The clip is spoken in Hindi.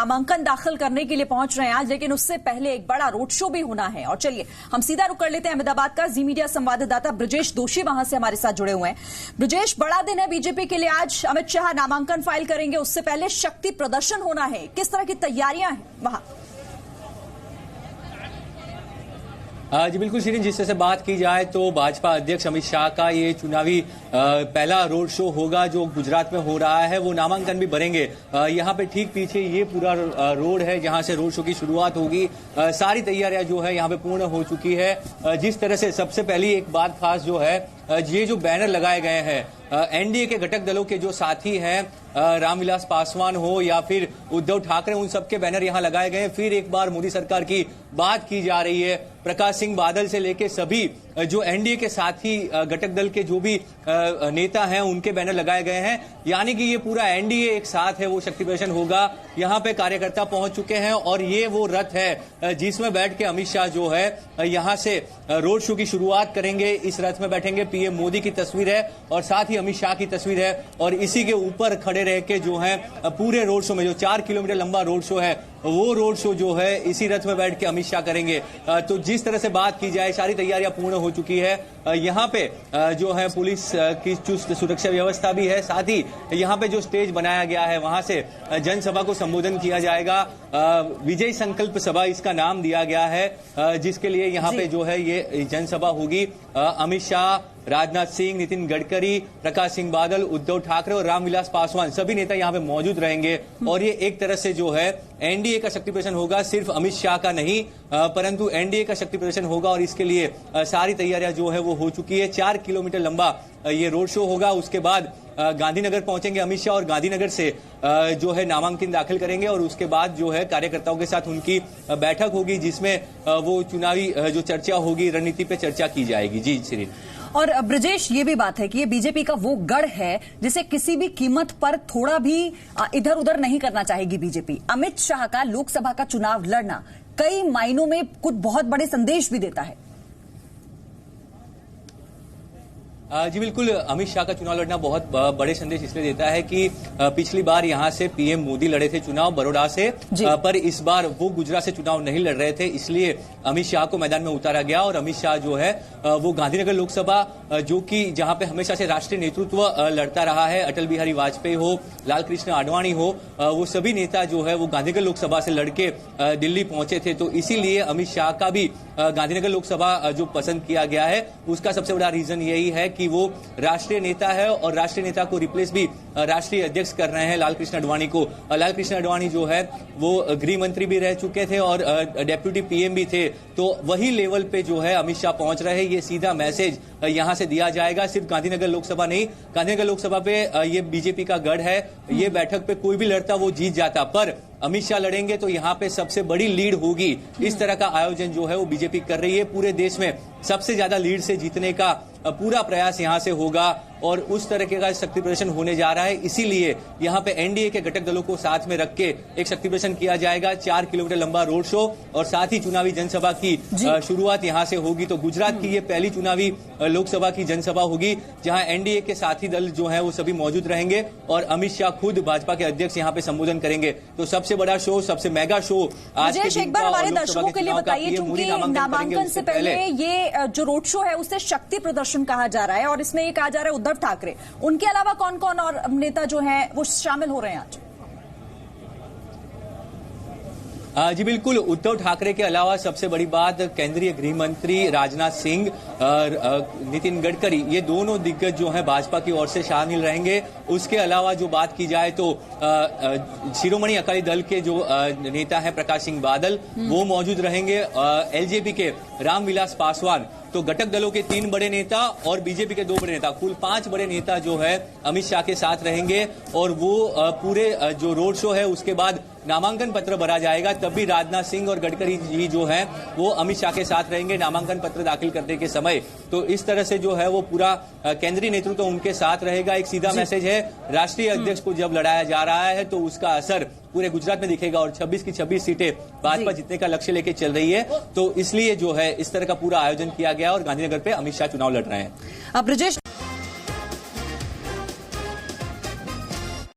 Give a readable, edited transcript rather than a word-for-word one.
नामांकन दाखिल करने के लिए पहुंच रहे हैं आज, लेकिन उससे पहले एक बड़ा रोड शो भी होना है। और चलिए हम सीधा रुक कर लेते हैं अहमदाबाद का। जी मीडिया संवाददाता ब्रजेश दोषी वहां से हमारे साथ जुड़े हुए हैं। ब्रजेश, बड़ा दिन है बीजेपी के लिए आज। अमित शाह नामांकन फाइल करेंगे, उससे पहले शक्ति प्रदर्शन होना है। किस तरह की तैयारियां हैं वहां? जी बिल्कुल शिरीन, जिस तरह से बात की जाए तो भाजपा अध्यक्ष अमित शाह का ये चुनावी पहला रोड शो होगा जो गुजरात में हो रहा है। वो नामांकन भी भरेंगे। यहाँ पे ठीक पीछे ये पूरा रोड है जहाँ से रोड शो की शुरुआत होगी। सारी तैयारियां जो है यहाँ पे पूर्ण हो चुकी है। जिस तरह से सबसे पहली एक बात खास जो है, ये जो बैनर लगाए गए हैं एनडीए के घटक दलों के जो साथी हैं, रामविलास पासवान हो या फिर उद्धव ठाकरे, उन सबके बैनर यहां लगाए गए हैं। फिर एक बार मोदी सरकार की बात की जा रही है। प्रकाश सिंह बादल से लेके सभी जो एनडीए के साथी घटक दल के जो भी नेता हैं उनके बैनर लगाए गए हैं। यानी कि ये पूरा एनडीए एक साथ है, वो शक्ति प्रदर्शन होगा। यहाँ पे कार्यकर्ता पहुंच चुके हैं और ये वो रथ है जिसमें बैठ के अमित शाह जो है यहाँ से रोड शो की शुरुआत करेंगे। इस रथ में बैठेंगे। पीएम मोदी की तस्वीर है और साथ ही अमित शाह की तस्वीर है और इसी के ऊपर खड़े रह के जो है पूरे रोड शो में, जो 4 किलोमीटर लंबा रोड शो है, वो रोड शो जो है इसी रथ में बैठ के अमित शाह करेंगे। तो जिस तरह से बात की जाए, सारी तैयारियां पूर्ण हो चुकी है। यहाँ पे जो है पुलिस की चुस्त सुरक्षा व्यवस्था भी है। साथ ही यहाँ पे जो स्टेज बनाया गया है वहां से जनसभा को संबोधन किया जाएगा। विजय संकल्प सभा इसका नाम दिया गया है, जिसके लिए यहाँ पे जो है ये जनसभा होगी। अमित शाह, राजनाथ सिंह, नितिन गडकरी, प्रकाश सिंह बादल, उद्धव ठाकरे और रामविलास पासवान, सभी नेता यहाँ पे मौजूद रहेंगे। और ये एक तरह से जो है एनडीए का शक्ति प्रदर्शन होगा, सिर्फ अमित शाह का नहीं परंतु एनडीए का शक्ति प्रदर्शन होगा। और इसके लिए सारी तैयारियां जो है वो हो चुकी है। 4 किलोमीटर लंबा ये रोड शो होगा। उसके बाद गांधीनगर पहुंचेंगे अमित शाह और गांधीनगर से जो है नामांकन दाखिल करेंगे और उसके बाद जो है कार्यकर्ताओं के साथ उनकी बैठक होगी, जिसमें वो चुनावी जो चर्चा होगी, रणनीति पे चर्चा की जाएगी। जी श्री। और ब्रजेश, ये भी बात है कि ये बीजेपी का वो गढ़ है जिसे किसी भी कीमत पर थोड़ा भी इधर उधर नहीं करना चाहेगी बीजेपी। अमित शाह का लोकसभा का चुनाव लड़ना कई मायनों में कुछ बहुत बड़े संदेश भी देता है। जी बिल्कुल, अमित शाह का चुनाव लड़ना बहुत बड़े संदेश इसलिए देता है कि पिछली बार यहां से पीएम मोदी लड़े थे चुनाव बड़ौदा से, पर इस बार वो गुजरात से चुनाव नहीं लड़ रहे थे, इसलिए अमित शाह को मैदान में उतारा गया। और अमित शाह जो है वो गांधीनगर लोकसभा, जो कि जहां पे हमेशा से राष्ट्रीय नेतृत्व लड़ता रहा है, अटल बिहारी वाजपेयी हो, लाल कृष्ण आडवाणी हो, वो सभी नेता जो है वो गांधीनगर लोकसभा से लड़के दिल्ली पहुंचे थे। तो इसीलिए अमित शाह का भी गांधीनगर लोकसभा जो पसंद किया गया है, उसका सबसे बड़ा रीजन यही है कि वो राष्ट्रीय नेता है और राष्ट्रीय नेता को रिप्लेस भी राष्ट्रीय अध्यक्ष कर रहे हैं लाल कृष्ण आडवाणी को। लाल कृष्ण आडवाणी जो है वो गृह मंत्री भी रह चुके थे और डेप्यूटी पीएम भी थे। तो वही लेवल पे जो है अमित शाह पहुंच रहे हैं। ये सीधा मैसेज यहां से दिया जाएगा। सिर्फ गांधीनगर लोकसभा नहीं, गांधीनगर लोकसभा पे ये बीजेपी का गढ़ है। ये बैठक पे कोई भी लड़ता वो जीत जाता, पर अमित शाह लड़ेंगे तो यहाँ पे सबसे बड़ी लीड होगी। इस तरह का आयोजन जो है वो बीजेपी कर रही है। पूरे देश में सबसे ज्यादा लीड से जीतने का पूरा प्रयास यहाँ से होगा और उस तरह का शक्ति प्रदर्शन होने जा रहा है। इसीलिए यहाँ पे एनडीए के घटक दलों को साथ में रख के एक शक्ति प्रदर्शन किया जाएगा। 4 किलोमीटर लंबा रोड शो और साथ ही चुनावी जनसभा की शुरुआत यहाँ से होगी। तो गुजरात की ये पहली चुनावी लोकसभा की जनसभा होगी जहां एनडीए के साथी दल जो है वो सभी मौजूद रहेंगे और अमित शाह खुद भाजपा के अध्यक्ष यहाँ पे संबोधन करेंगे। तो सबसे बड़ा शो, सबसे मेगा शो आज के दिन एक बार हमारे दर्शकों के लिए बताइए, चूंकि नामांकन से पहले ये जो रोड शो है उससे शक्ति प्रदर्शन कहा जा रहा है और इसमें ये कहा जा रहा है उद्धव ठाकरे, उनके अलावा कौन कौन और नेता जो हैं वो शामिल हो रहे हैं आज? जी बिल्कुल, उद्धव ठाकरे के अलावा सबसे बड़ी बात केंद्रीय गृह मंत्री राजनाथ सिंह, नितिन गडकरी, ये दोनों दिग्गज जो हैं भाजपा की ओर से शामिल रहेंगे। उसके अलावा जो बात की जाए तो शिरोमणि अकाली दल के जो नेता हैं प्रकाश सिंह बादल, वो मौजूद रहेंगे। एलजेपी के रामविलास पासवान, तो घटक दलों के 3 बड़े नेता और बीजेपी के 2 बड़े नेता, कुल 5 बड़े नेता जो है अमित शाह के साथ रहेंगे। और वो पूरे जो रोड शो है उसके बाद नामांकन पत्र भरा जाएगा, तब भी राजनाथ सिंह और गडकरी जी जो हैं वो अमित शाह के साथ रहेंगे नामांकन पत्र दाखिल करने के समय। तो इस तरह से जो है वो पूरा केंद्रीय नेतृत्व तो उनके साथ रहेगा। एक सीधा मैसेज है, राष्ट्रीय अध्यक्ष को जब लड़ाया जा रहा है तो उसका असर पूरे गुजरात में दिखेगा और 26 की 26 सीटें भाजपा जीतने का लक्ष्य लेके चल रही है। तो इसलिए जो है इस तरह का पूरा आयोजन किया गया और गांधीनगर पे अमित शाह चुनाव लड़ रहे हैं। ब्रजेश